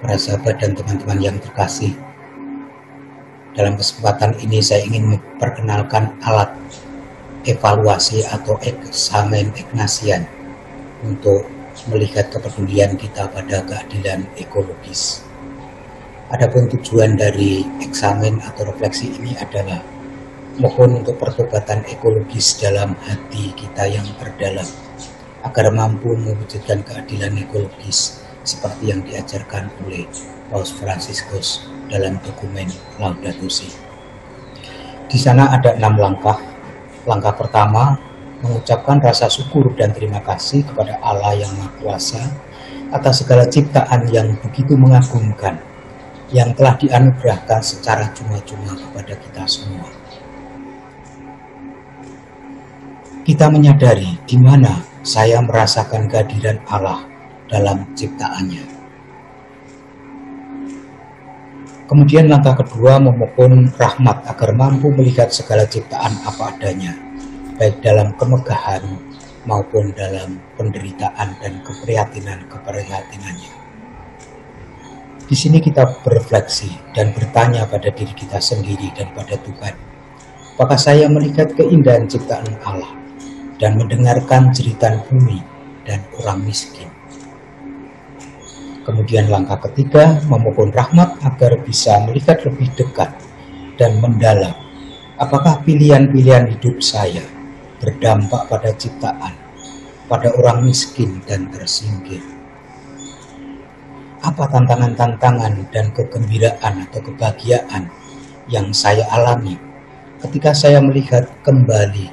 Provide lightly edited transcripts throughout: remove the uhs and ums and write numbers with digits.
para sahabat dan teman-teman yang terkasih. Dalam kesempatan ini saya ingin memperkenalkan alat evaluasi atau eksamen Ignatian untuk melihat kepedulian kita pada keadilan ekologis. Adapun tujuan dari eksamen atau refleksi ini adalah mohon untuk pertobatan ekologis dalam hati kita yang terdalam, agar mampu mewujudkan keadilan ekologis seperti yang diajarkan oleh Paus Fransiskus dalam dokumen Laudato Si. Di sana ada 6 langkah. Langkah pertama, mengucapkan rasa syukur dan terima kasih kepada Allah yang Maha Kuasa atas segala ciptaan yang begitu mengagumkan, yang telah dianugerahkan secara cuma-cuma kepada kita semua. Kita menyadari di mana saya merasakan kehadiran Allah dalam ciptaannya. Kemudian langkah kedua, memohon rahmat agar mampu melihat segala ciptaan apa adanya, baik dalam kemegahan maupun dalam penderitaan dan keprihatinannya. Di sini kita berefleksi dan bertanya pada diri kita sendiri dan pada Tuhan, apakah saya melihat keindahan ciptaan Allah dan mendengarkan jeritan bumi dan orang miskin? Kemudian langkah ketiga, memohon rahmat agar bisa melihat lebih dekat dan mendalam apakah pilihan-pilihan hidup saya berdampak pada ciptaan, pada orang miskin dan tersingkir. Apa tantangan-tantangan dan kegembiraan atau kebahagiaan yang saya alami ketika saya melihat kembali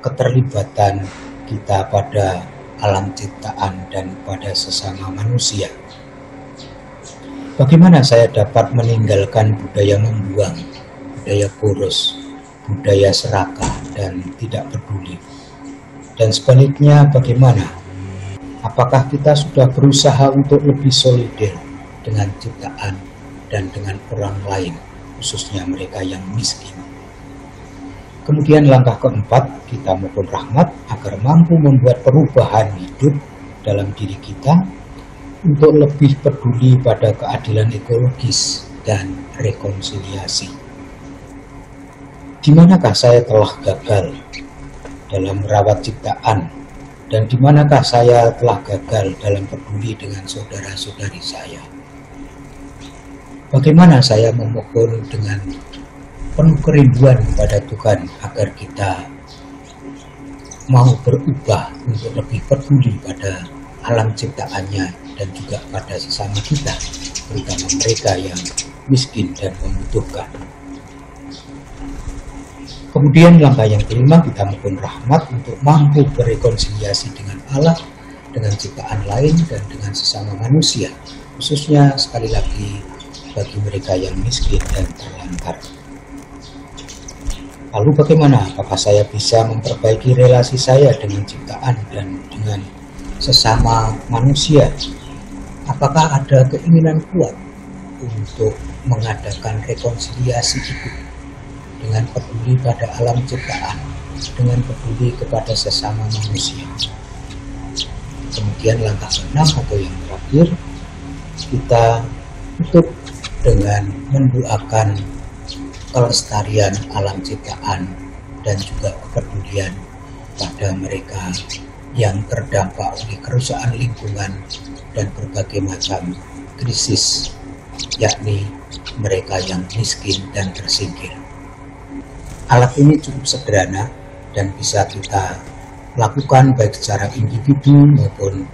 keterlibatan kita pada alam ciptaan dan pada sesama manusia. Bagaimana saya dapat meninggalkan budaya membuang, budaya boros, budaya serakah dan tidak peduli? Dan sebaliknya bagaimana? Apakah kita sudah berusaha untuk lebih solider dengan ciptaan dan dengan orang lain, khususnya mereka yang miskin? Kemudian langkah keempat, kita mohon rahmat agar mampu membuat perubahan hidup dalam diri kita untuk lebih peduli pada keadilan ekologis dan rekonsiliasi. Di manakah saya telah gagal dalam merawat ciptaan, dan di manakah saya telah gagal dalam peduli dengan saudara-saudari saya? Bagaimana saya memohon dengan penuh kerinduan kepada Tuhan agar kita mau berubah untuk lebih peduli pada alam ciptaannya dan juga pada sesama kita, terutama mereka yang miskin dan membutuhkan. Kemudian langkah yang kelima, kita mohon rahmat untuk mampu berrekonsiliasi dengan Allah, dengan ciptaan lain dan dengan sesama manusia, khususnya sekali lagi bagi mereka yang miskin dan terlantar. Lalu bagaimana? Apakah saya bisa memperbaiki relasi saya dengan ciptaan dan dengan sesama manusia? Apakah ada keinginan kuat untuk mengadakan rekonsiliasi hidup dengan peduli pada alam ciptaan, dengan peduli kepada sesama manusia? Kemudian langkah keenam atau yang terakhir, kita tutup dengan mendoakan kelestarian alam ciptaan dan juga kepedulian pada mereka yang terdampak oleh kerusakan lingkungan dan berbagai macam krisis, yakni mereka yang miskin dan tersingkir. Alat ini cukup sederhana dan bisa kita lakukan baik secara individu maupun